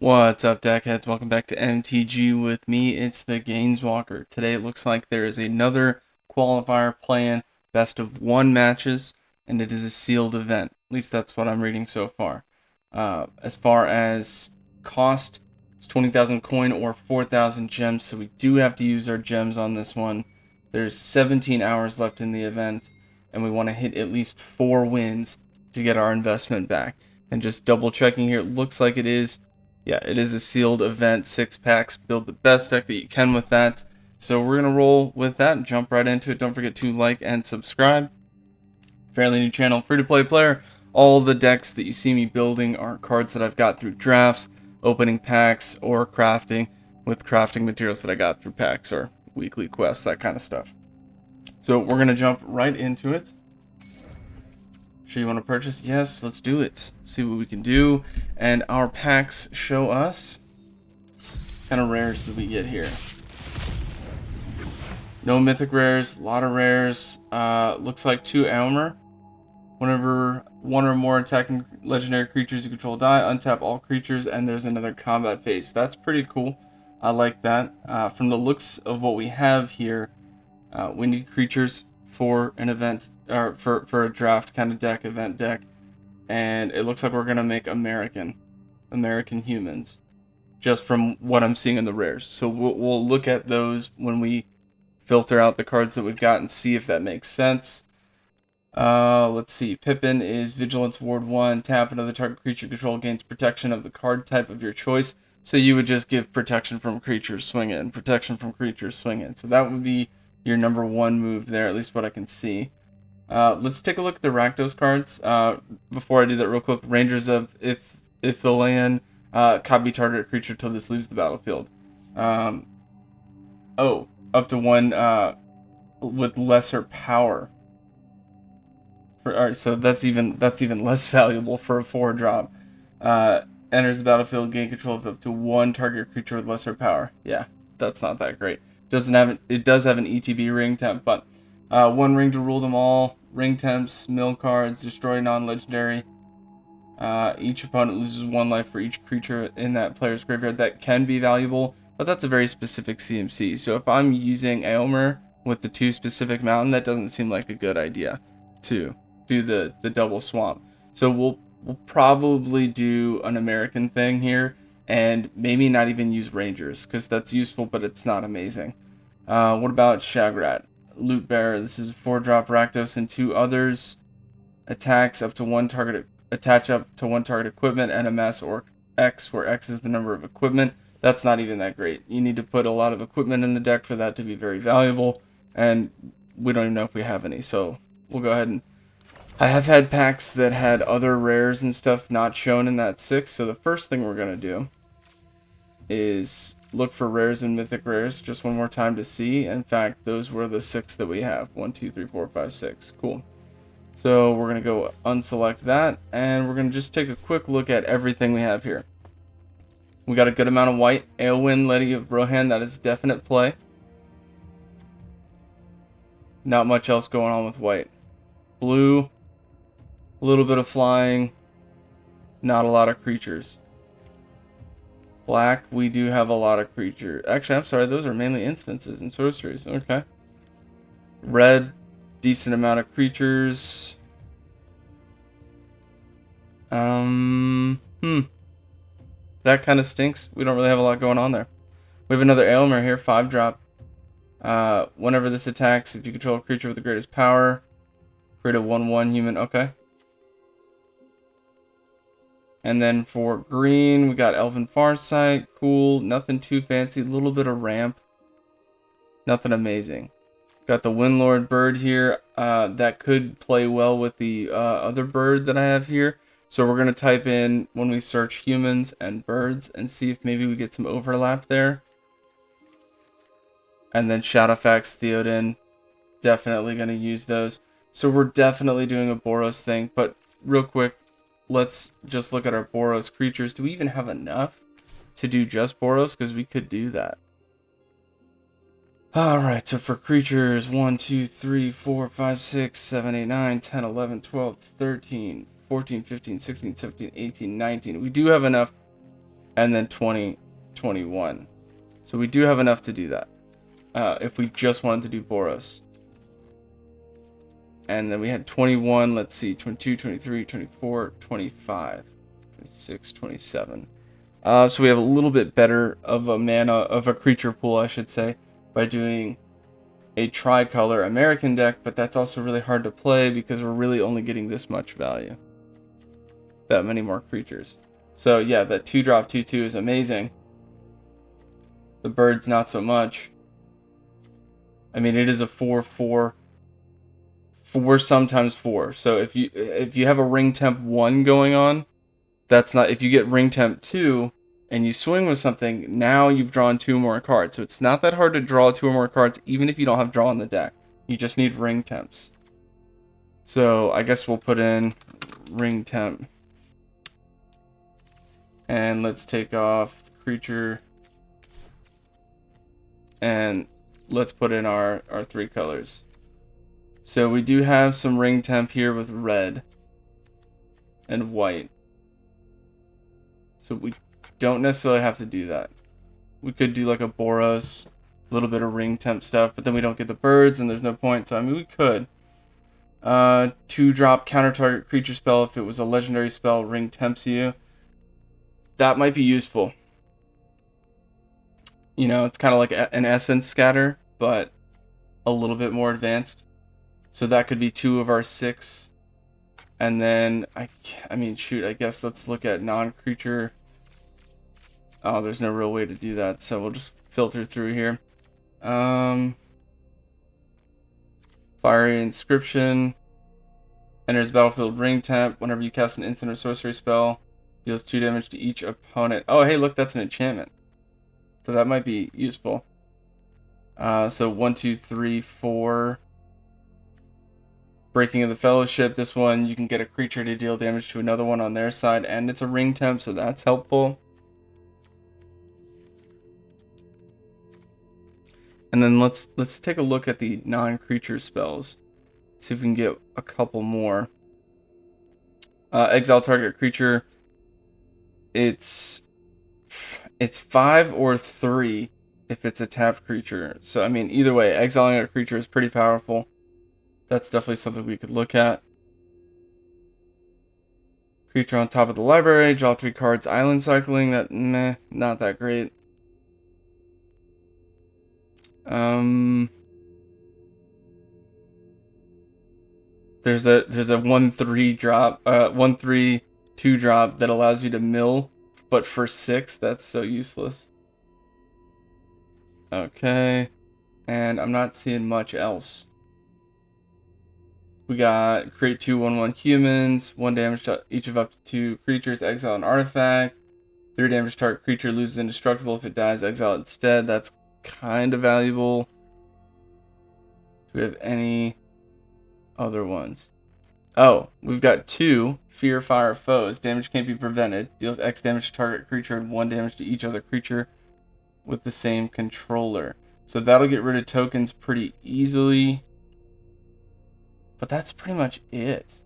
What's up, deckheads? Welcome back to MTG with me. It's the Gainswalker. Today it looks like there is another qualifier playing best of one matches, and it is a sealed event. At least that's what I'm reading so far. As far as cost, it's 20,000 coin or 4,000 gems, so we do have to use our gems on this one. There's 17 hours left in the event, and we want to hit at least 4 wins to get our investment back. And just double checking here, it looks like it is. Yeah, it is a sealed event, 6 packs. Build the best deck that you can with that. So we're going to roll with that and jump right into it. Don't forget to like and subscribe. Fairly new channel, free-to-play player. All the decks that you see me building are cards that I've got through drafts, opening packs, or crafting with crafting materials that I got through packs or weekly quests, that kind of stuff. So we're going to jump right into it. Sure you want to purchase? Yes, let's do it. See what we can do. And our packs show us what kind of rares do we get here. No mythic rares, a lot of rares. Looks like 2 Aylmer. Whenever one or more attacking legendary creatures you control die, untap all creatures, and there's another combat phase. That's pretty cool. I like that. From the looks of what we have here, we need creatures for an event, or for a draft kind of deck, event deck, and it looks like we're gonna make American humans, just from what I'm seeing in the rares. So we'll look at those when we filter out the cards that we've got and see if that makes sense. Let's see. Pippin is Vigilance Ward 1. Tap another target creature control gains protection of the card type of your choice. So you would just give protection from creatures, swing in, protection from creatures, swing in. So that would be your number 1 move there, at least what I can see. Let's take a look at the Rakdos cards. Before I do that real quick, Rangers of Ithilien, copy target creature till this leaves the battlefield. Up to 1 with lesser power. Alright, so that's even less valuable for a 4-drop. Enters the battlefield, gain control of up to 1 target creature with lesser power. Yeah, that's not that great. It does have an ETB ring temp, but 1 ring to rule them all. Ring temps, mill cards, destroy non-legendary. Each opponent loses 1 life for each creature in that player's graveyard. That can be valuable, but that's a very specific CMC. So if I'm using Aylmer with the 2 specific mountain, that doesn't seem like a good idea to do the double swamp. So we'll probably do an American thing here, and maybe not even use Rangers, because that's useful, but it's not amazing. What about Shagrat? Loot Bearer. This is a 4-drop Rakdos and 2 others. Attacks up to 1 target. Attach up to 1 target equipment and amass or X, where X is the number of equipment. That's not even that great. You need to put a lot of equipment in the deck for that to be very valuable, and we don't even know if we have any. So we'll go ahead and... I have had packs that had other rares and stuff not shown in that 6. So the first thing we're going to do is look for rares and mythic rares just one more time to see. In fact, those were the 6 that we have. 1, 2, 3, 4, 5, 6. Cool. So we're going to go unselect that, and we're going to just take a quick look at everything we have here. We got a good amount of white. Aelwyn, Lady of Brohan, that is definite play. Not much else going on with white. Blue, a little bit of flying, not a lot of creatures. Black, we do have a lot of creatures. Actually, I'm sorry, those are mainly instances and sorceries. Okay. Red, decent amount of creatures. That kind of stinks. We don't really have a lot going on there. We have another Aylmer here, 5-drop. Whenever this attacks, if you control a creature with the greatest power, create a 1/1 human. Okay. And then for green, we got Elven Farsight. Cool. Nothing too fancy. A little bit of ramp. Nothing amazing. Got the Windlord bird here. That could play well with the other bird that I have here. So we're going to type in, when we search humans and birds, and see if maybe we get some overlap there. And then Shadowfax, Theoden. Definitely going to use those. So we're definitely doing a Boros thing. But real quick, let's just look at our Boros creatures. Do we even have enough to do just Boros? Because we could do that. Alright, so for creatures, 1, 2, 3, 4, 5, 6, 7, 8, 9, 10, 11, 12, 13, 14, 15, 16, 17, 18, 19. We do have enough, and then 20, 21. So we do have enough to do that. If we just wanted to do Boros. And then we had 21, let's see, 22, 23, 24, 25, 26, 27. So we have a little bit better of a mana, of a creature pool, I should say, by doing a tricolor American deck, but that's also really hard to play because we're really only getting this much value. That many more creatures. So yeah, that 2-drop 2/2 is amazing. The birds not so much. I mean, it is a 4/4. 4 sometimes 4. So if you have a ring temp 1 going on, that's not, if you get ring temp 2 and you swing with something, now you've drawn 2 more cards. So it's not that hard to draw 2 or more cards even if you don't have draw in the deck. You just need ring temps. So I guess we'll put in ring temp. And let's take off creature. And let's put in our 3 colors. So we do have some ring temp here with red and white. So we don't necessarily have to do that. We could do like a Boros, a little bit of ring temp stuff, but then we don't get the birds and there's no point. So I mean, we could. 2-drop counter target creature spell. If it was a legendary spell, ring temps you. That might be useful. You know, it's kind of like an essence scatter, but a little bit more advanced. So that could be 2 of our 6. And then, I mean, shoot, I guess let's look at non-creature. Oh, there's no real way to do that, so we'll just filter through here. Fiery Inscription. Enters battlefield ring temp. Whenever you cast an instant or sorcery spell, deals 2 damage to each opponent. Oh, hey, look, that's an enchantment. So that might be useful. So 1, 2, 3, 4. Breaking of the Fellowship. This one, you can get a creature to deal damage to another one on their side, and it's a ring temp, so that's helpful. And then let's take a look at the non-creature spells. See if we can get a couple more. Exile target creature. It's 5 or 3 if it's a tapped creature. So I mean, either way, exiling a creature is pretty powerful. That's definitely something we could look at. Creature on top of the library, draw 3 cards. Island cycling, that meh, not that great. There's a 1/3 drop, 1/3 2-drop that allows you to mill, but for 6, that's so useless. Okay, and I'm not seeing much else. We got create 2 1/1 humans, 1 damage to each of up to 2 creatures, exile an artifact. 3 damage to target creature loses indestructible. If it dies, exile it instead. That's kind of valuable. Do we have any other ones? Oh, we've got 2 Fear Fire Foes. Damage can't be prevented. Deals X damage to target creature and 1 damage to each other creature with the same controller. So that'll get rid of tokens pretty easily. But that's pretty much it.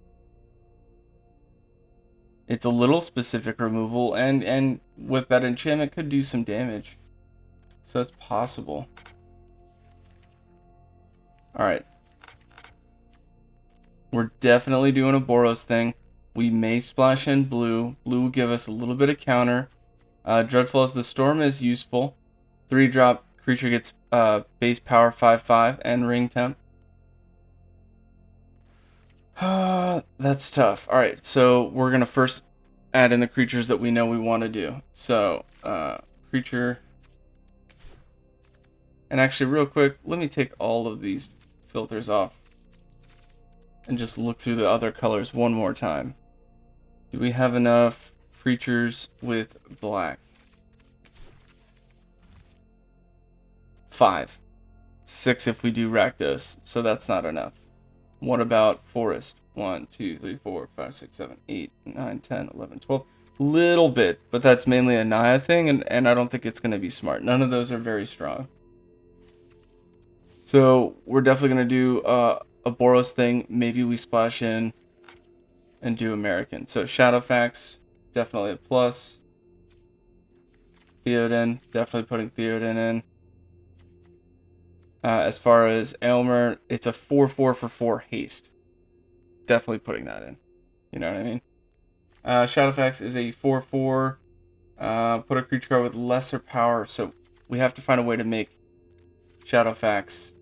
It's a little specific removal, and with that enchantment could do some damage. So it's possible. Alright. We're definitely doing a Boros thing. We may splash in blue. Blue will give us a little bit of counter. Dreadful as the Storm is useful. 3-drop creature gets base power 5/5 and ring temp. That's tough. Alright, so we're going to first add in the creatures that we know we want to do. So, creature. And actually, real quick, let me take all of these filters off and just look through the other colors one more time. Do we have enough creatures with black? 5. 6 if we do Rakdos, so that's not enough. What about forest? 1, 2, 3, 4, 5, 6, 7, 8, 9, 10, 11, 12. Little bit, but that's mainly a Naya thing, and I don't think it's going to be smart. None of those are very strong. So we're definitely going to do a Boros thing. Maybe we splash in and do American. So Shadowfax, definitely a plus. Theoden, definitely putting Theoden in. As far as Aylmer, it's a 4/4 for 4 haste. Definitely putting that in. You know what I mean? Shadowfax is a 4/4. Put a creature card with lesser power. So we have to find a way to make Shadowfax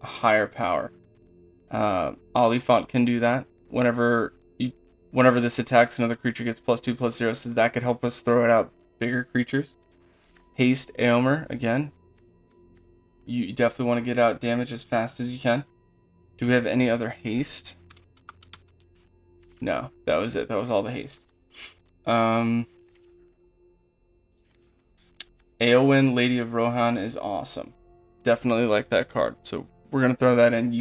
a higher power. Olifant can do that. Whenever this attacks, another creature gets +2/+0. So that could help us throw it out bigger creatures. Haste Aylmer again. You definitely want to get out damage as fast as you can. Do we have any other haste? No, that was it. That was all the haste. Eowyn, Lady of Rohan is awesome. Definitely like that card. So we're going to throw that in.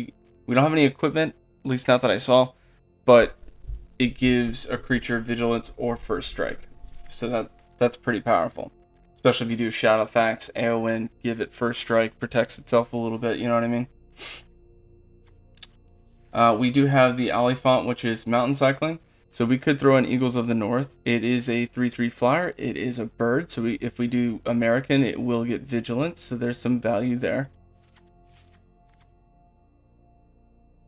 We don't have any equipment, at least not that I saw, but it gives a creature vigilance or first strike. So that's pretty powerful. Especially if you do Shadowfax, Eowyn, give it first strike, protects itself a little bit, you know what I mean? We do have the Olifant, which is mountain cycling. So we could throw in Eagles of the North. It is a 3/3 flyer. It is a bird. So if we do American, it will get vigilance. So there's some value there.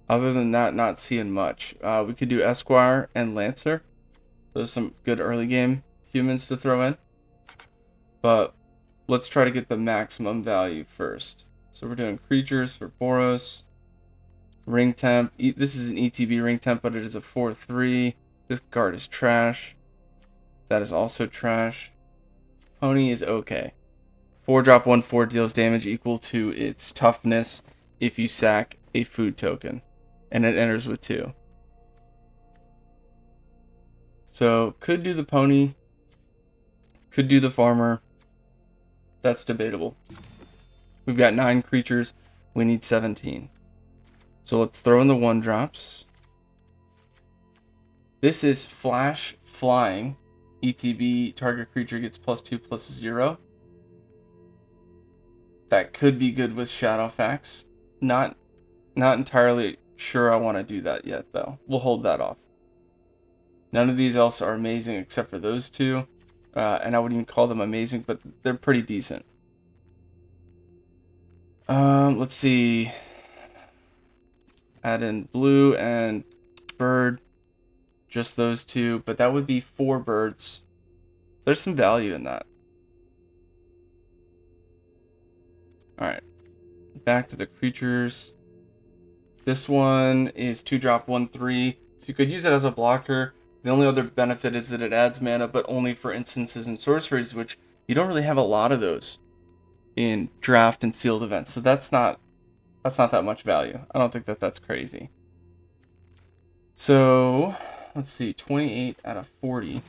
Other than that, not seeing much. We could do Esquire and Lancer. Those are some good early game humans to throw in. But let's try to get the maximum value first. So we're doing creatures for Boros. Ring temp. This is an ETB ring temp, but it is a 4/3. This card is trash. That is also trash. Pony is okay. 4-drop 1/4 deals damage equal to its toughness if you sack a food token. And it enters with 2. So could do the pony. Could do the farmer. That's debatable. We've got 9 creatures. We need 17. So let's throw in the 1-drops. This is Flash Flying. ETB, target creature gets +2/+0. That could be good with Shadowfax. Not entirely sure I want to do that yet, though. We'll hold that off. None of these else are amazing except for those 2. And I wouldn't even call them amazing, but they're pretty decent. Let's see. Add in blue and bird. Just those 2, but that would be 4 birds. There's some value in that. Alright. Back to the creatures. This one is 2-drop 1/3. So you could use it as a blocker. The only other benefit is that it adds mana, but only for instances and sorceries, which you don't really have a lot of those in draft and sealed events. So that's not that much value. I don't think that's crazy. So let's see, 28 out of 40.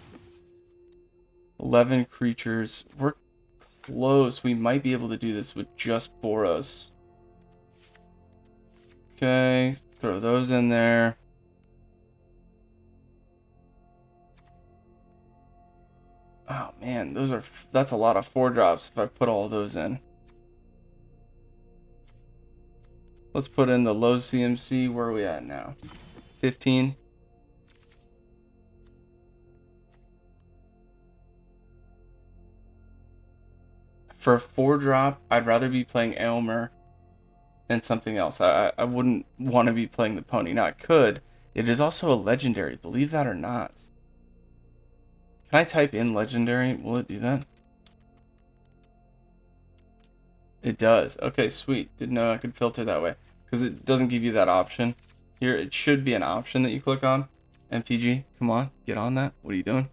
11 creatures. We're close. We might be able to do this with just Boros. Okay, throw those in there. Oh man, that's a lot of 4-drops if I put all those in. Let's put in the low CMC. Where are we at now? 15. For a 4-drop, I'd rather be playing Aylmer than something else. I wouldn't want to be playing the pony. Now, I could. It is also a legendary, believe that or not. Can I type in legendary? Will it do that? It does. Okay, sweet. Didn't know I could filter that way. Because it doesn't give you that option. Here, it should be an option that you click on. MTG, come on, get on that. What are you doing?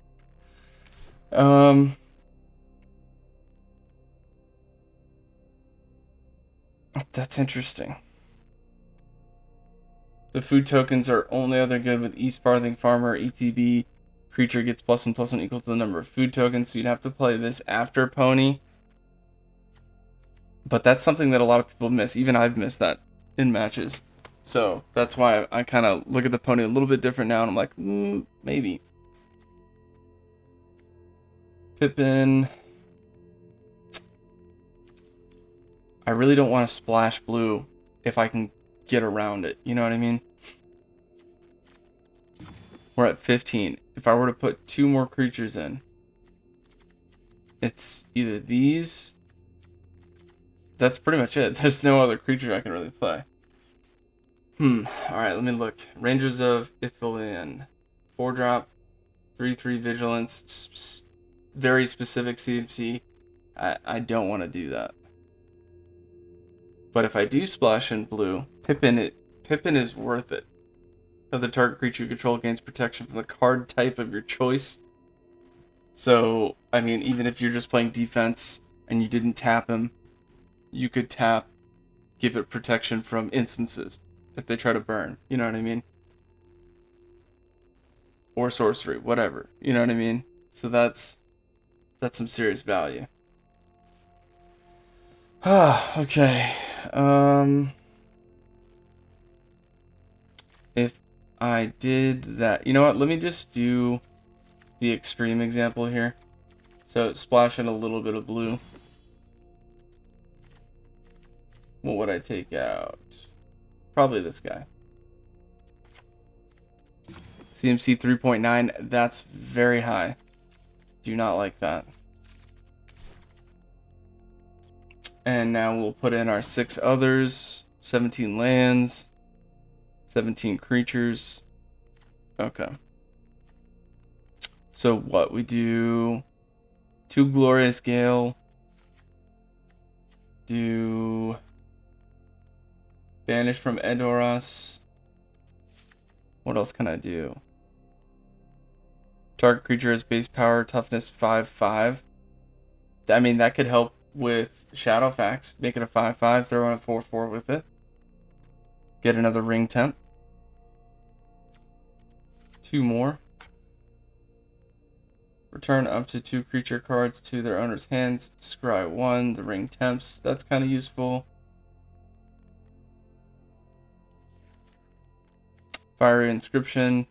That's interesting. The food tokens are only other good with East Farthing Farmer, ETB. Creature gets +1/+1 equal to the number of food tokens, so you'd have to play this after Pony. But that's something that a lot of people miss. Even I've missed that in matches. So that's why I kind of look at the Pony a little bit different now, and I'm like, maybe. Pippin. I really don't want to splash blue if I can get around it. You know what I mean? We're at 15. If I were to put 2 more creatures in, it's either these. That's pretty much it. There's no other creature I can really play. Alright, let me look. Rangers of Ithilien. 4-drop, 3/3 vigilance, very specific CMC. I don't want to do that. But if I do splash in blue, Pippin is worth it. Of the target creature you control gains protection from the card type of your choice. So, I mean, even if you're just playing defense and you didn't tap him, you could tap, give it protection from instances if they try to burn. You know what I mean? Or sorcery, whatever. You know what I mean? So that's some serious value. Okay. If I did that, you know what? Let me just do the extreme example here. So splash in a little bit of blue. What would I take out? Probably this guy. CMC 3.9. That's very high. Do not like that. And now we'll put in our 6 others. 17 lands. 17 creatures. Okay. So what? We do 2 Glorious Gale. Do Banish from Edoras. What else can I do? Target creature has base power, toughness 5/5. I mean, that could help with Shadowfax. Make it a 5/5, throw on a 4/4 with it. Get another ring temp. 2 more. Return up to 2 creature cards to their owner's hands. Scry 1, the ring temps. That's kind of useful. Fiery Inscription.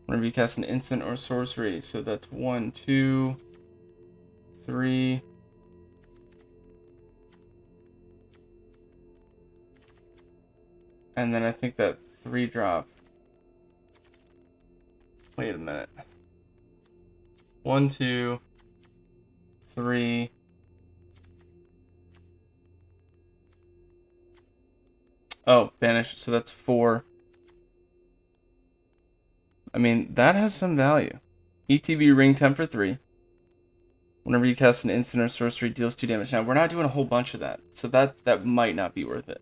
Whenever you cast an instant or sorcery. So that's 1, 2, 3. And then I think that 3-drop. Wait a minute. 1, 2, 3. Oh, banish. So that's 4. I mean, that has some value. ETB ring temp for 3. Whenever you cast an instant or sorcery, deals 2 damage. Now, we're not doing a whole bunch of that, so that might not be worth it.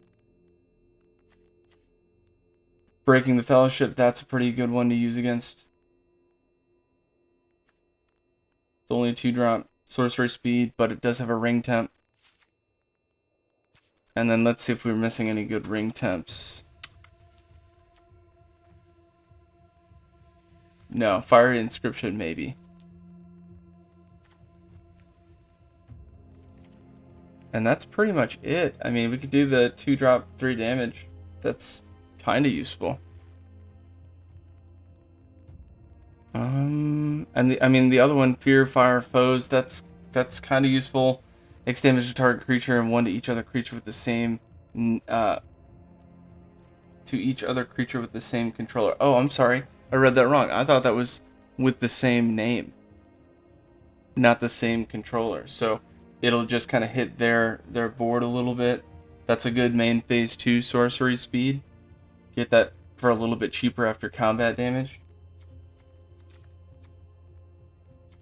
Breaking the Fellowship, that's a pretty good one to use against. It's only a 2-drop sorcery speed, but it does have a ring temp. And then let's see if we're missing any good ring temps. No, Fiery Inscription maybe. And that's pretty much it. I mean, we could do the 2-drop 3 damage. That's kind of useful. And the other one, Fear Fire Foes, that's kind of useful. X damage to target creature and 1 to each other creature with the same controller. Oh, I'm sorry. I read that wrong. I thought that was with the same name, not the same controller. So it'll just kind of hit their board a little bit. That's a good main phase 2 sorcery speed. Get that for a little bit cheaper after combat damage.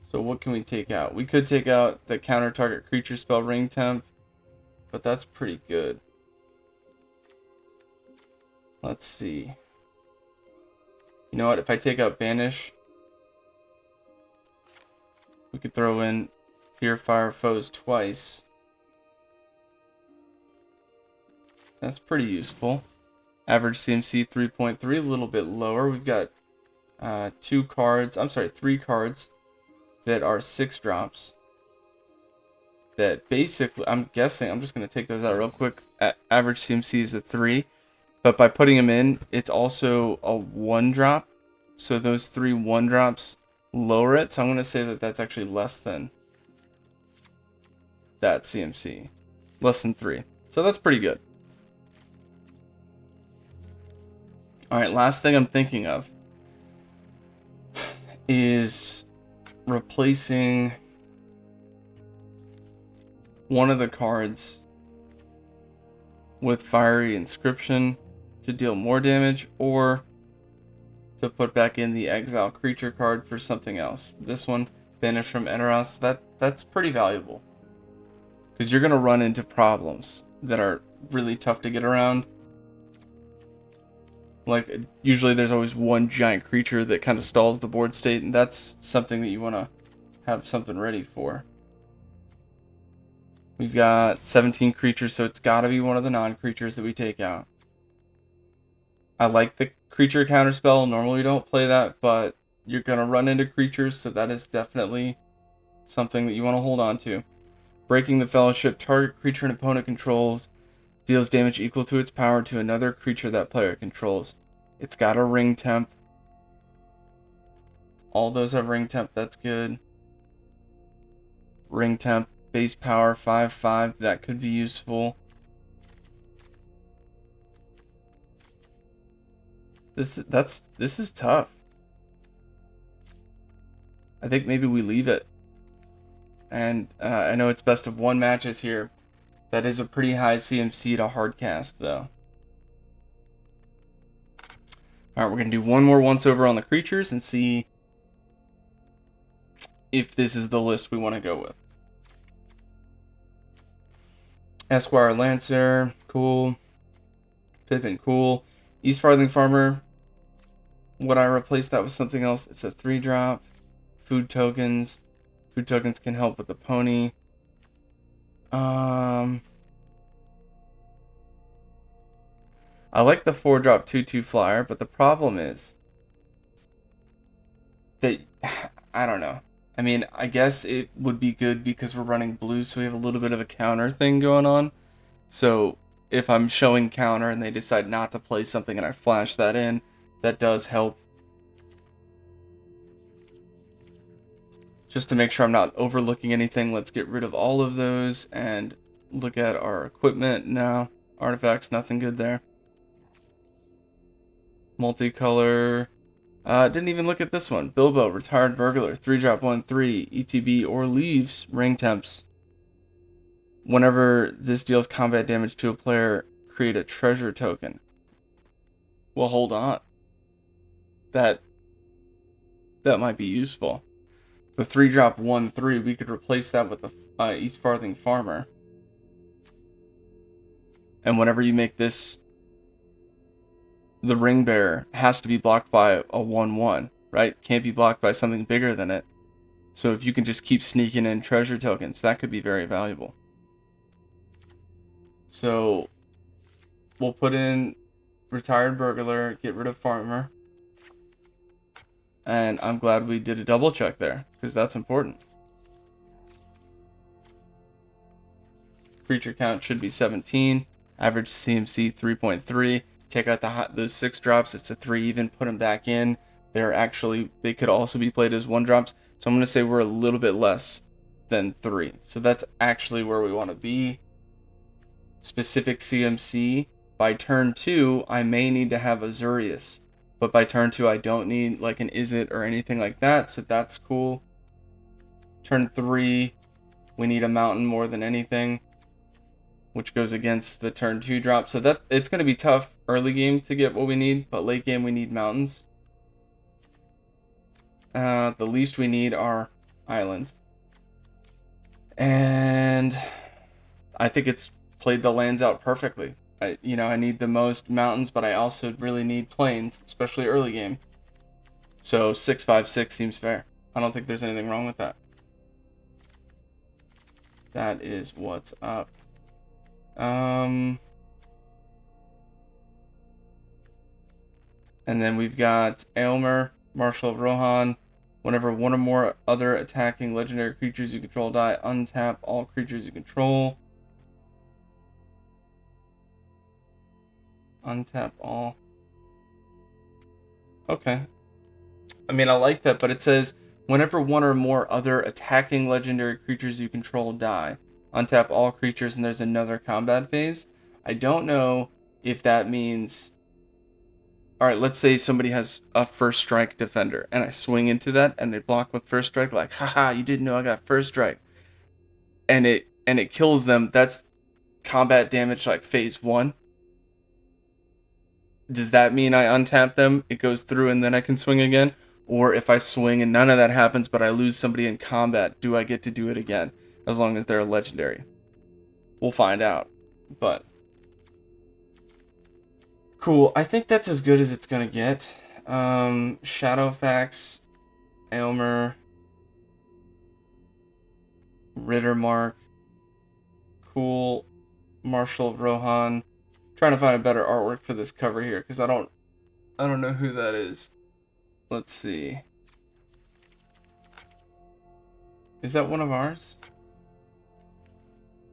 So what can we take out? We could take out the counter target creature spell ring temp, but that's pretty good. Let's see. You know what? If I take out Banish, we could throw in Fear Fire Foes twice. That's pretty useful. Average CMC 3.3, a little bit lower. We've got 3 cards that are 6-drops. That basically, I'm guessing, I'm just going to take those out real quick. Average CMC is a 3. But by putting them in, it's also a 1-drop. So those 3 1-drops lower it. So I'm going to say that that's actually less than that CMC. Less than 3. So that's pretty good. Alright, last thing I'm thinking of is replacing one of the cards with Fiery Inscription to deal more damage, or to put back in the Exile Creature card for something else. This one, Banish from Eteros, that's pretty valuable. Because you're going to run into problems that are really tough to get around. Like, usually there's always one giant creature that kind of stalls the board state, and that's something that you want to have something ready for. We've got 17 creatures, so it's got to be one of the non-creatures that we take out. I like the creature counterspell. Normally we don't play that, but you're going to run into creatures, so that is definitely something that you want to hold on to. Breaking the Fellowship, target creature an opponent controls deals damage equal to its power to another creature that player controls. It's got a ring temp. All those have ring temp, that's good. Ring temp, base power 5/5, that could be useful. This is tough. I think maybe we leave it. And I know it's best of one matches here. That is a pretty high CMC to hardcast, though. Alright, we're going to do one more once over on the creatures and see if this is the list we want to go with. Esquire Lancer, cool. Pippin, cool. East Farthing Farmer, would I replace that with something else? It's a 3-drop. Food tokens. Food tokens can help with the pony. I like the 4-drop 2/2 flyer, but the problem is that, I don't know. I mean, I guess it would be good because we're running blue, so we have a little bit of a counter thing going on. So if I'm showing counter and they decide not to play something and I flash that in, that does help. Just to make sure I'm not overlooking anything, let's get rid of all of those and look at our equipment now. Artifacts, nothing good there. Multicolor. Didn't even look at this one. Bilbo, Retired Burglar, 3-drop 1/3, ETB or leaves, ring temps. Whenever this deals combat damage to a player, create a treasure token. Well, hold on. That might be useful. The 3-drop 1/3, we could replace that with the East Farthing Farmer. And whenever you make this, the ring bearer has to be blocked by a 1/1, right? Can't be blocked by something bigger than it. So if you can just keep sneaking in treasure tokens, that could be very valuable. So we'll put in Retired Burglar, get rid of Farmer. And I'm glad we did a double check there, because that's important. Creature count should be 17. Average CMC 3.3. Take out those 6 drops. It's a 3 even. Put them back in. They could also be played as 1 drops. So I'm going to say we're a little bit less than 3. So that's actually where we want to be. Specific CMC. By turn 2, I may need to have Azurius. But by turn 2, I don't need like an Izzet or anything like that. So that's cool. Turn 3, we need a mountain more than anything, which goes against the turn 2 drop. So it's going to be tough early game to get what we need, but late game we need mountains. The least we need are islands. And I think it's played the lands out perfectly. I need the most mountains, but I also really need plains, especially early game. So 6/5/6 seems fair. I don't think there's anything wrong with that. That is what's up. And then we've got Aylmer, Marshal of Rohan. Whenever one or more other attacking legendary creatures you control die, untap all creatures you control. Untap all. Okay. I mean, I like that, but it says, whenever one or more other attacking legendary creatures you control die, untap all creatures and there's another combat phase. I don't know if that means all right, let's say somebody has a first strike defender, and I swing into that, and they block with first strike, like, haha, you didn't know I got first strike, and it kills them. That's combat damage, like phase 1. Does that mean I untap them? It goes through, and then I can swing again? Or if I swing and none of that happens, but I lose somebody in combat, do I get to do it again? As long as they're a legendary. We'll find out. But cool. I think that's as good as it's gonna get. Shadowfax, Aylmer, Rittermark, cool, Marshall of Rohan. Trying to find a better artwork for this cover here, because I don't know who that is. Let's see. Is that one of ours?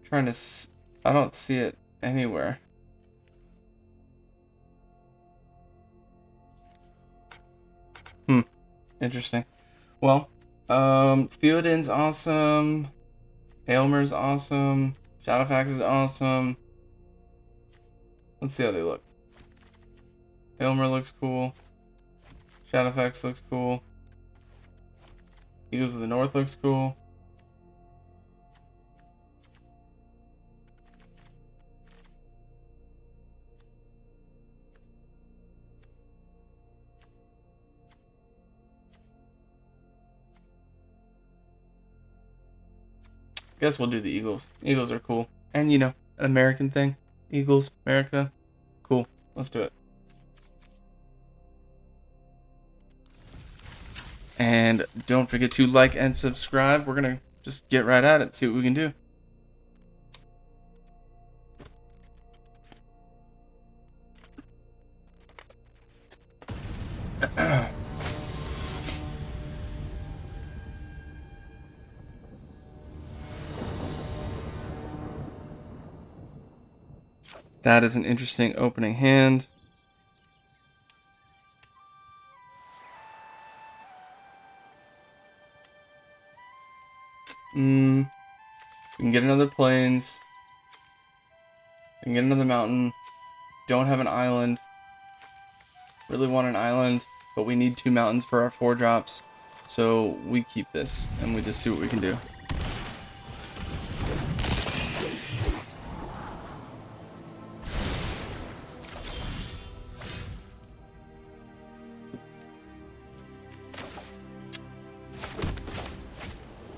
Trying to I don't see it anywhere. Interesting. Well, Theoden's awesome. Aylmer's awesome. Shadowfax is awesome. Let's see how they look. Aylmer looks cool. Shadowfax looks cool. Eagles of the North looks cool. Guess we'll do the Eagles. Eagles are cool. And, you know, an American thing. Eagles, America. Cool. Let's do it. And don't forget to like and subscribe. We're going to just get right at it, see what we can do. That is an interesting opening hand. We can get another plains. We can get another mountain. Don't have an island. Really want an island, but we need 2 mountains for our 4 drops. So we keep this, and we just see what we can do.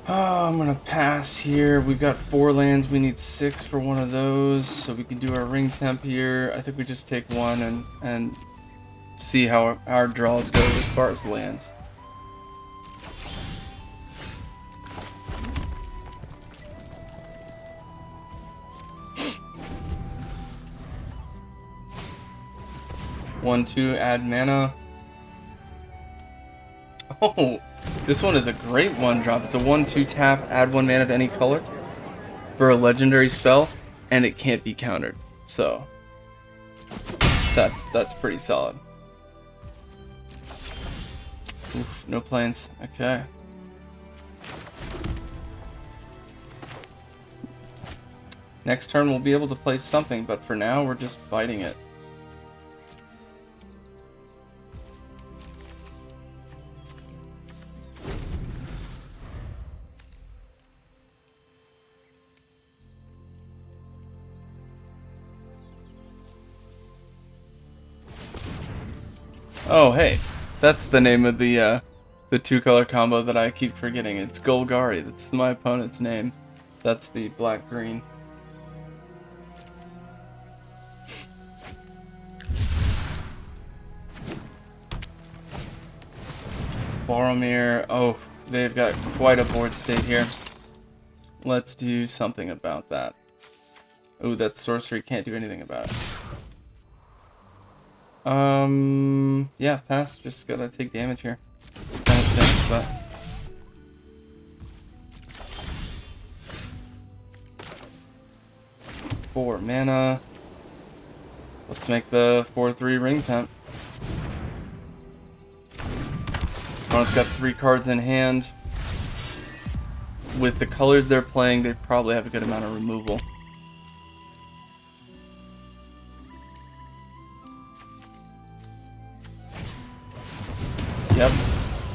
Oh, I'm gonna pass here. We've got 4 lands. We need 6 for one of those, so we can do our ring temp here. I think we just take 1 and see how our draws go as far as lands. One, 2, add mana. Oh, this one is a great 1-drop. It's a 1/2 tap, add 1 mana of any color for a legendary spell, and it can't be countered. So that's pretty solid. Oof, no planes. Okay. Next turn we'll be able to play something, but for now we're just biting it. Oh, hey, that's the name of the 2-color combo that I keep forgetting. It's Golgari. That's my opponent's name. That's the black-green. Boromir. Oh, they've got quite a board state here. Let's do something about that. Oh, that sorcery can't do anything about it. Yeah, pass. Just gotta take damage here. Kind of stinks, but... Four mana. Let's make the 4/3 ring temp. Opponent's got 3 cards in hand. With the colors they're playing, they probably have a good amount of removal. Yep.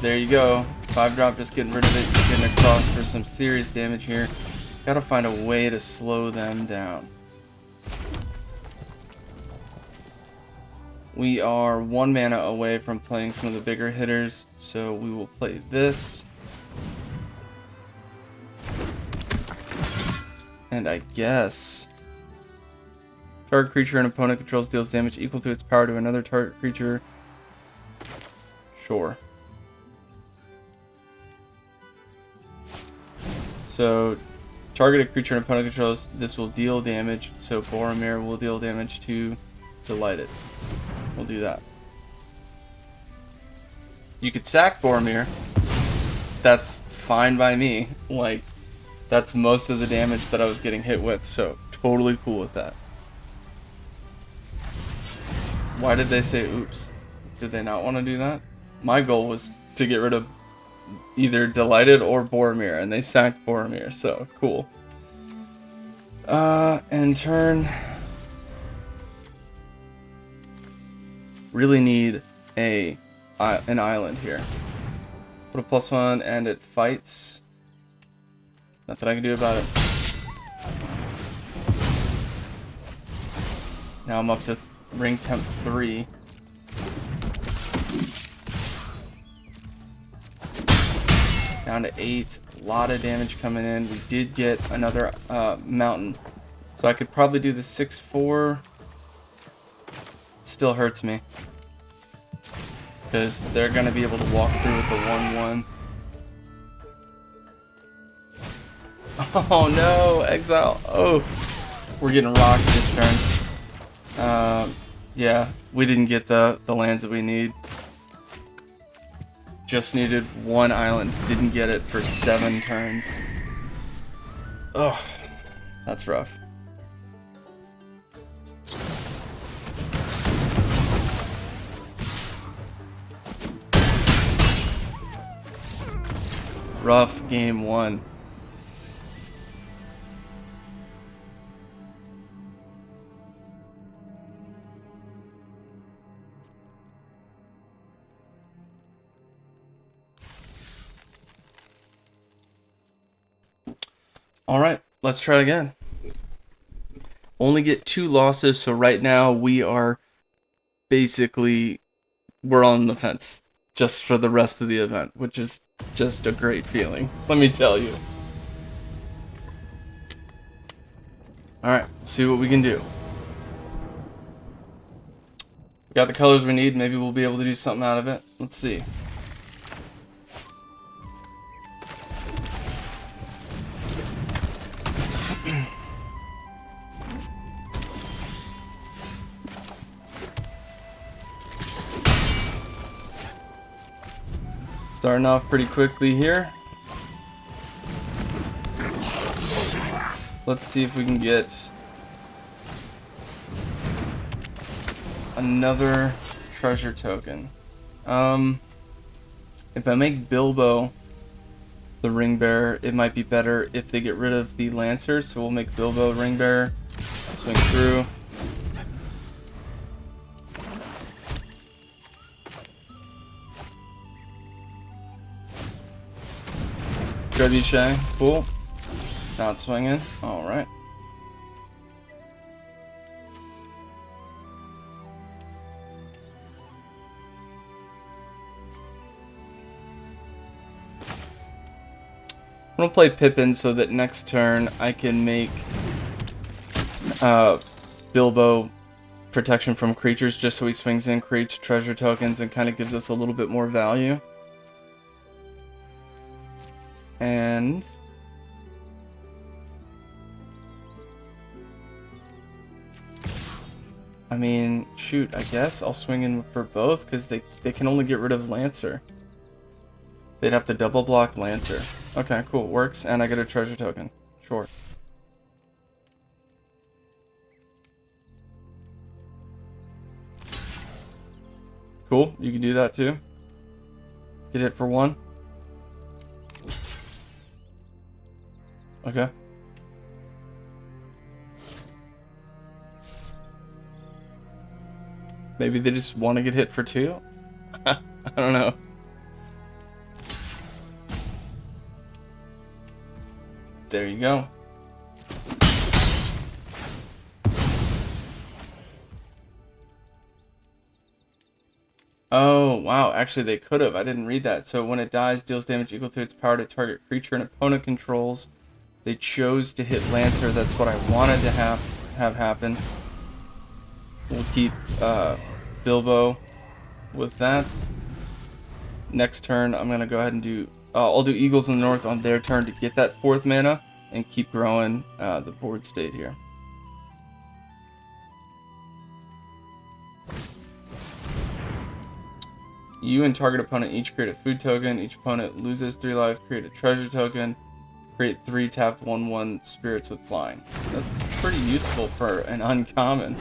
There you go. 5-drop, just getting rid of it, getting across for some serious damage here. Gotta find a way to slow them down. We are 1 mana away from playing some of the bigger hitters, so we will play this. And I guess target creature an opponent controls deals damage equal to its power to another target creature. Sure. So, targeted creature an opponent controls, this will deal damage. So Boromir will deal damage to Delighted. We'll do that. You could sack Boromir. That's fine by me. Like, that's most of the damage that I was getting hit with, so totally cool with that. Why did they say oops? Did they not want to do that? My goal was to get rid of either Delighted or Boromir, and they sacked Boromir, so cool. And turn. Really need an island here. Put a +1 and it fights. Nothing I can do about it. Now I'm up to ring temp 3. Down to 8. A lot of damage coming in. We did get another mountain. So I could probably do the 6-4. Still hurts me. Because they're going to be able to walk through with the 1-1. Oh no, exile. Oh, we're getting rocked this turn. Yeah, we didn't get the lands that we need. Just needed 1 island. Didn't get it for 7 turns. Oh, that's rough. Rough game 1. Alright, let's try again. Only get 2 losses, so right now we are basically, we're on the fence just for the rest of the event, which is just a great feeling, let me tell you. Alright, see what we can do. We got the colors we need, maybe we'll be able to do something out of it. Let's see. Starting off pretty quickly here. Let's see if we can get another treasure token. If I make Bilbo the ring bearer, it might be better if they get rid of the Lancer, so we'll make Bilbo ring bearer. Swing through. Trebuchet, cool. Not swinging. Alright. I'm gonna play Pippin so that next turn I can make Bilbo protection from creatures just so he swings in, creates treasure tokens, and kind of gives us a little bit more value. And I mean, shoot, I guess I'll swing in for both because they can only get rid of Lancer. They'd have to double block Lancer. Okay, cool, works, and I get a treasure token. Sure. Cool, you can do that too. Get it for 1. Okay. Maybe they just want to get hit for 2? I don't know. There you go. Oh, wow. Actually, they could have. I didn't read that. So when it dies, deals damage equal to its power to target creature an opponent controls. They chose to hit Lancer. That's what I wanted to have happen. We'll keep Bilbo with that. Next turn, I'm going to go ahead and do... I'll do Eagles in the North on their turn to get that 4th mana and keep growing the board state here. You and target opponent each create a food token. Each opponent loses 3 life. Create a treasure token. Create 3 tapped 1/1 spirits with flying. That's pretty useful for an uncommon.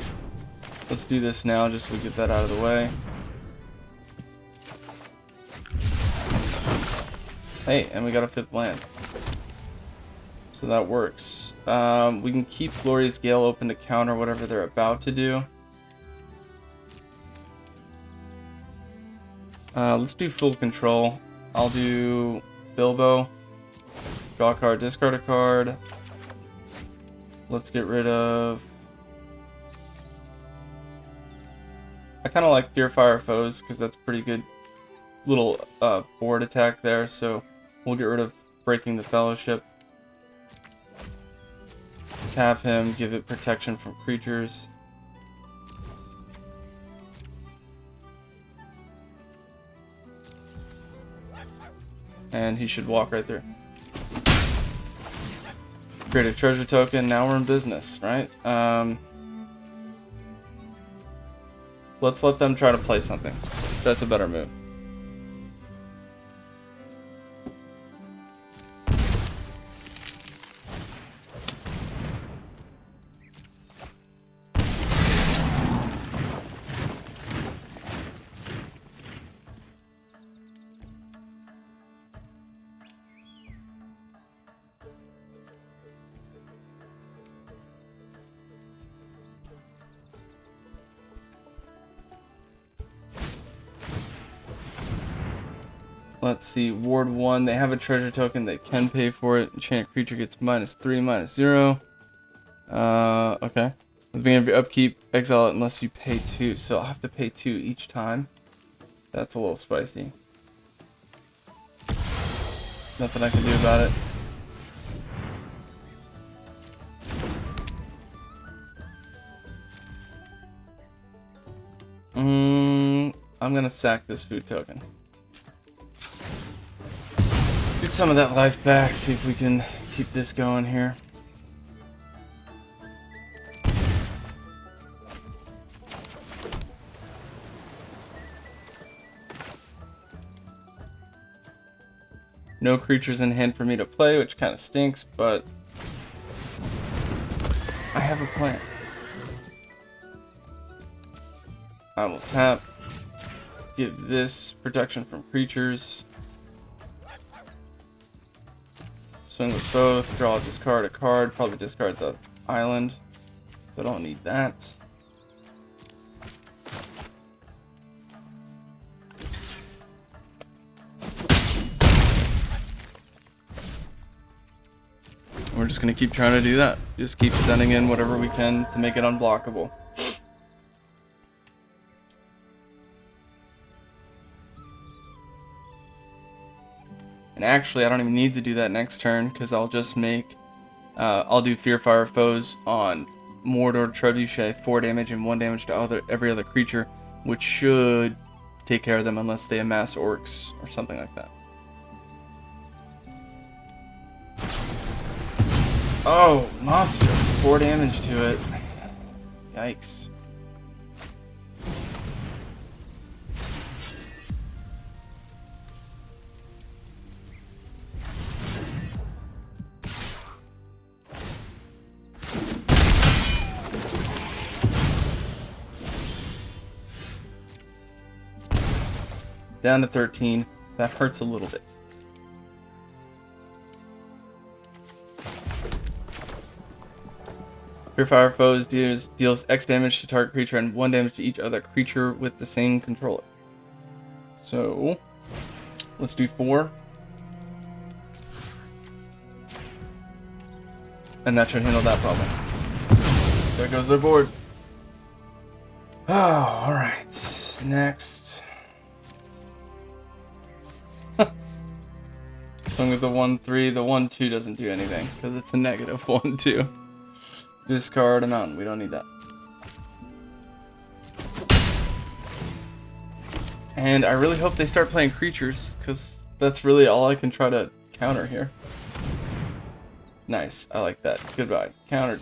Let's do this now just so we get that out of the way. Hey, and we got a 5th land. So that works. We can keep Glorious Gale open to counter whatever they're about to do. Let's do full control. I'll do Bilbo. Draw a card, discard a card. Let's get rid of... I kind of like Fearfire Foes because that's pretty good little board attack there. So we'll get rid of Breaking the Fellowship. Tap him, give it protection from creatures. And he should walk right through. Create a treasure token. Now we're in business, right? Let's let them try to play something. That's a better move. Let's see, Ward 1, they have a treasure token, they can pay for it. Enchant creature gets -3, -0. Okay. At the beginning of your upkeep, exile it unless you pay 2. So I'll have to pay 2 each time. That's a little spicy. Nothing I can do about it. I'm gonna sack this food token. Get some of that life back, see if we can keep this going here. No creatures in hand for me to play, which kind of stinks, but I have a plan. I will tap, give this protection from creatures. Swing with both, draw, discard a card, probably discard the island, so I don't need that. We're just going to keep trying to do that. Just keep sending in whatever we can to make it unblockable. And actually, I don't even need to do that next turn, because I'll just make... I'll do Fearfire Foes on Mordor Trebuchet, 4 damage and 1 damage to every other creature, which should take care of them unless they amass orcs or something like that. Oh, monster! 4 damage to it. Yikes. Down to 13. That hurts a little bit. Fearfire Foes deals X damage to target creature and 1 damage to each other creature with the same controller. So, let's do 4. And that should handle that problem. There goes their board. Oh, alright. Next. Swing with the 1-3. The 1-2 doesn't do anything because it's a negative 1-2. Discard a mountain. We don't need that. And I really hope they start playing creatures because that's really all I can try to counter here. Nice. I like that. Goodbye. Countered.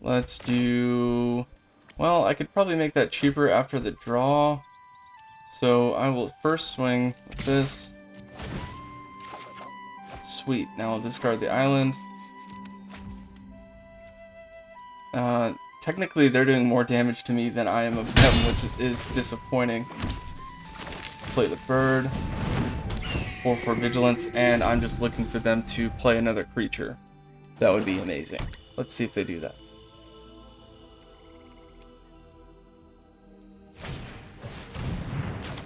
Let's do... Well, I could probably make that cheaper after the draw. So I will first swing with this. Sweet. Now I'll discard the island. Technically, they're doing more damage to me than I am of them, which is disappointing. Play the bird. 4/4 vigilance, and I'm just looking for them to play another creature. That would be amazing. Let's see if they do that.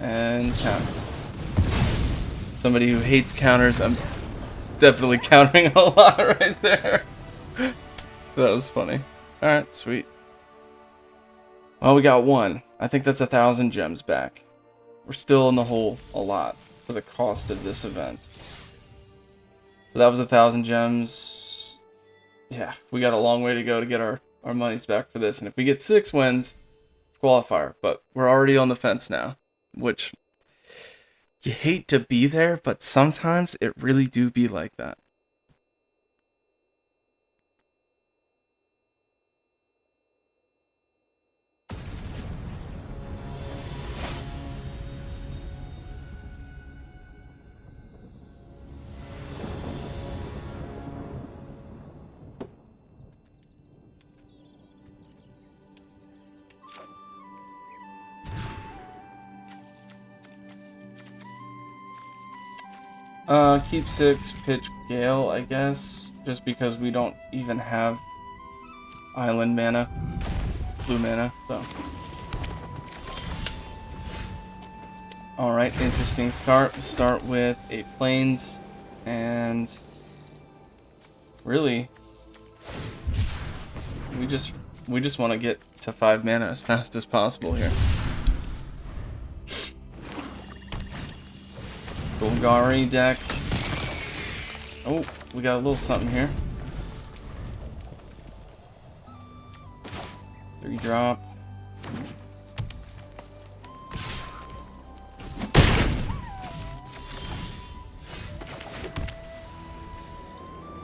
And counter. Somebody who hates counters, I'm definitely countering a lot right there. That was funny. Alright, sweet. Well, we got one. I think that's 1,000 gems back. We're still in the hole a lot for the cost of this event. So that was 1,000 gems. Yeah, we got a long way to go to get our monies back for this. And if we get 6 wins, qualifier. But we're already on the fence now. Which, you hate to be there, but sometimes it really do be like that. Keep 6, pitch Gale, I guess, just because we don't even have island mana, blue mana, so. Alright, interesting start. Start with a plains, and really, we just want to get to 5 mana as fast as possible here. Golgari deck. Oh, we got a little something here. 3 drop.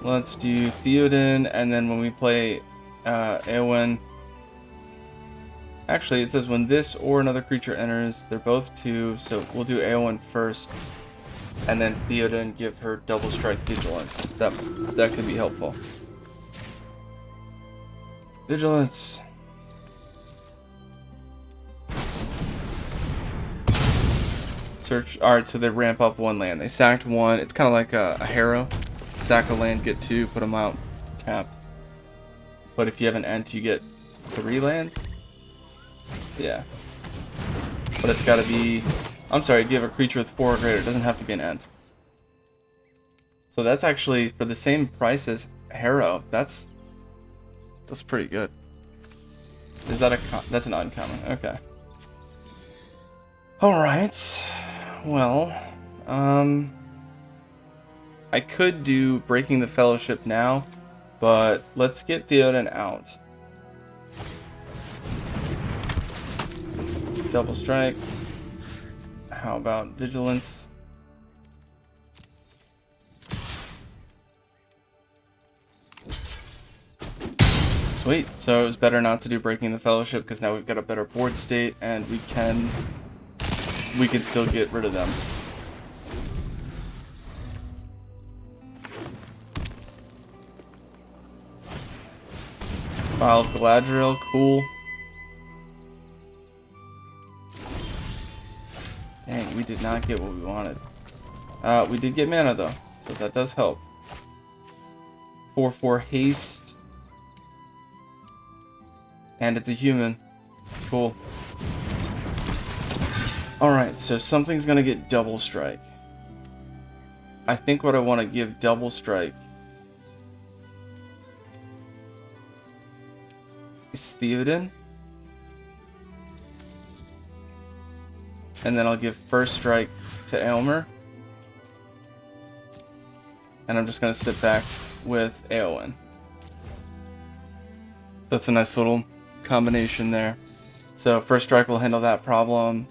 Let's do Theoden, and then when we play Eowyn. Actually, it says when this or another creature enters, they're both 2, so we'll do Eowyn first. And then Theoden, give her double strike vigilance. That could be helpful. Vigilance. Search. Alright, so they ramp up 1 land. They sacked 1. It's kind of like a Harrow. Sack a land, get 2, put them out, tap. But if you have an Ent, you get 3 lands? Yeah. But it's gotta be... I'm sorry, if you have a creature with 4 or greater, it doesn't have to be an Ent. So that's actually, for the same price as Harrow, that's pretty good. Is that that's an uncommon, okay. Alright. Well, I could do Breaking the Fellowship now, but let's get Theoden out. Double strike. How about vigilance? Sweet. So it was better not to do Breaking the Fellowship because now we've got a better board state and we can still get rid of them. Vial of Galadriel, cool. Dang, we did not get what we wanted. We did get mana though, so that does help. 4/4 haste. And it's a human. Cool. Alright, so something's gonna get double strike. I think what I want to give double strike is Theoden. And then I'll give first strike to Aylmer. And I'm just going to sit back with Eowyn. That's a nice little combination there. So first strike will handle that problem.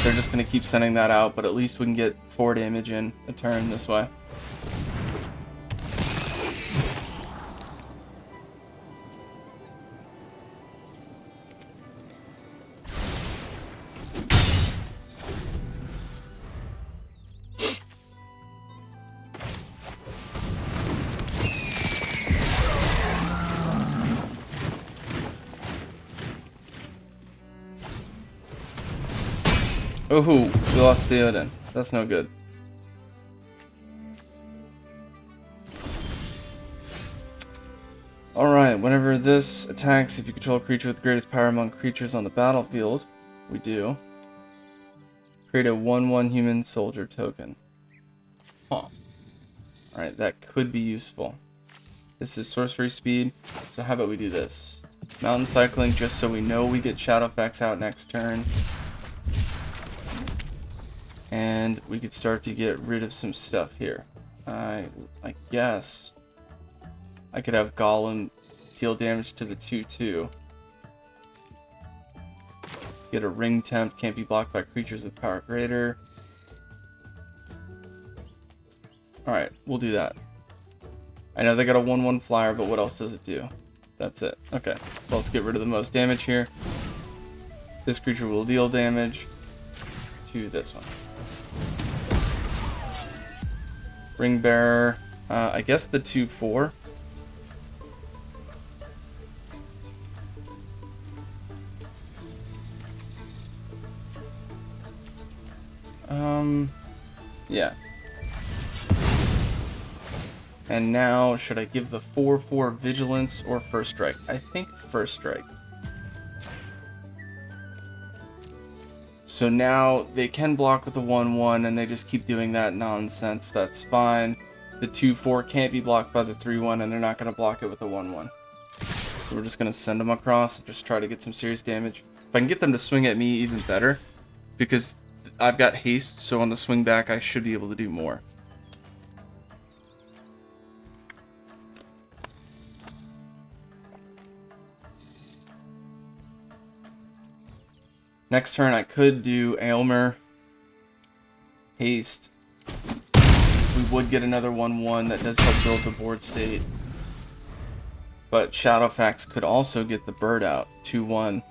They're just going to keep sending that out, but at least we can get 4 damage in a turn this way. Oh, we lost Theoden. That's no good. Alright, whenever this attacks, if you control a creature with the greatest power among creatures on the battlefield, we do, create a 1/1 human soldier token. Huh. Alright, that could be useful. This is sorcery speed, so how about we do this? Mountain cycling, just so we know we get Shadowfax out next turn. And we could start to get rid of some stuff here. I guess I could have Golem deal damage to the 2/2. Get a ring temp, can't be blocked by creatures with power greater. Alright, we'll do that. I know they got a 1/1 flyer, but what else does it do? That's it. Okay, well, let's get rid of the most damage here. This creature will deal damage to this one. Ring Bearer, I guess the 2/4. Yeah. And now, should I give the 4/4 Vigilance or First Strike? I think First Strike. So now they can block with the 1/1 and they just keep doing that nonsense. That's fine. The 2/4 can't be blocked by the 3/1 and they're not going to block it with the 1/1. So we're just going to send them across and just try to get some serious damage. If I can get them to swing at me, even better. Because I've got haste, so on the swing back I should be able to do more. Next turn I could do Aylmer, haste. We would get another 1/1 that does help build the board state. But Shadowfax could also get the bird out, 2/1.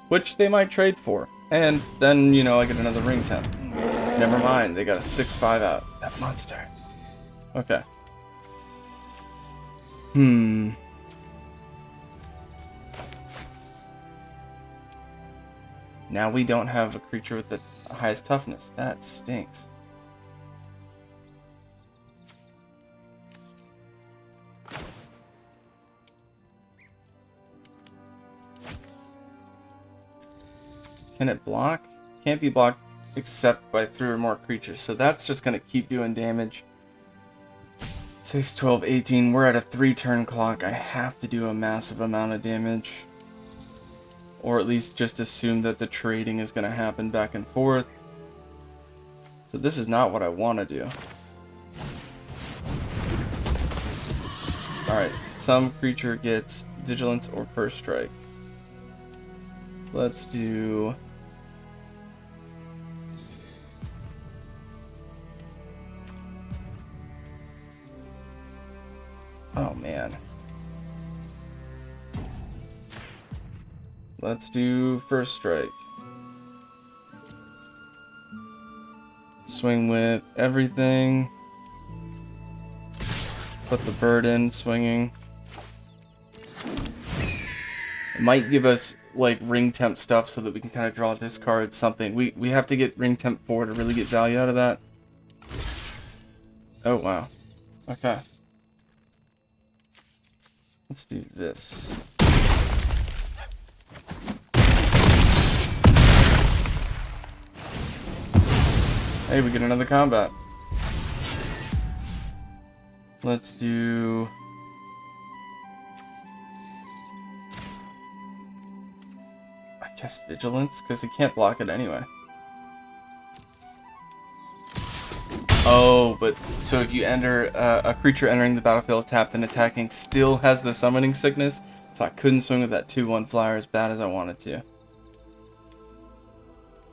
Which they might trade for. And then, you know, I get another ring temp. Never mind, they got a 6/5 out. That monster. Okay. Now we don't have a creature with the highest toughness. That stinks. Can it block? Can't be blocked except by 3 or more creatures. So that's just going to keep doing damage. 6, 12, 18. We're at a 3-turn clock. I have to do a massive amount of damage. Or at least just assume that the trading is going to happen back and forth. So this is not what I want to do. Alright, some creature gets Vigilance or First Strike. Let's do... Oh man. Let's do First Strike. Swing with everything. Put the bird in, swinging. It might give us like ring temp stuff so that we can kind of draw a discard something. We have to get ring temp 4 to really get value out of that. Oh wow. Okay. Let's do this. Hey, we get another combat. Let's do... I guess vigilance, because he can't block it anyway. Oh, but so if you enter a creature entering the battlefield tapped and attacking still has the summoning sickness, so I couldn't swing with that 2/1 flyer as bad as I wanted to.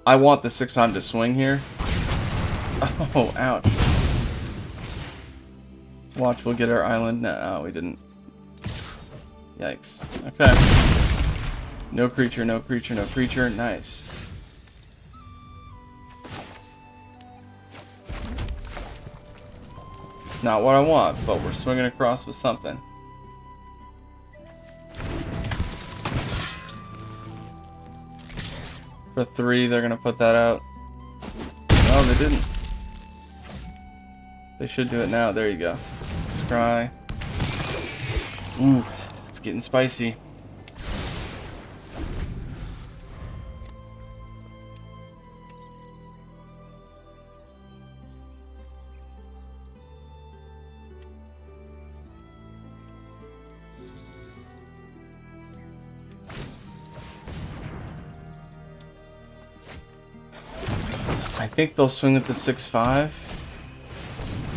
I want the 6/5 to swing here. Oh, ouch. Watch, we'll get our island. No, we didn't. Yikes. Okay. No creature, no creature, no creature. Nice. It's not what I want, but we're swinging across with something. For 3, they're going to put that out. No, they didn't. They should do it now. There you go. Scry. Ooh, it's getting spicy. I think they'll swing with the 6/5.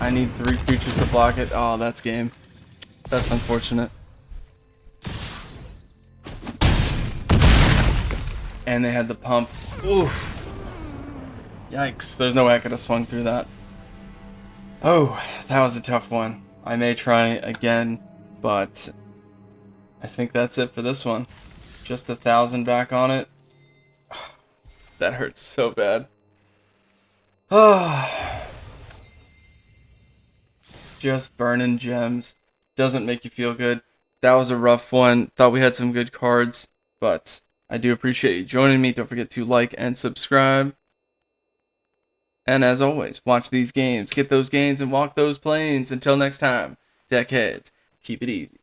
I need 3 creatures to block it. Oh, that's game. That's unfortunate. And they had the pump. Oof. Yikes. There's no way I could have swung through that. Oh, that was a tough one. I may try again, but I think that's it for this one. Just 1,000 back on it. That hurts so bad. Just burning gems. Doesn't make you feel good. That was a rough one. Thought we had some good cards, but I do appreciate you joining me. Don't forget to like and subscribe. And as always, watch these games, get those gains, and walk those planes. Until next time, deckheads, keep it easy.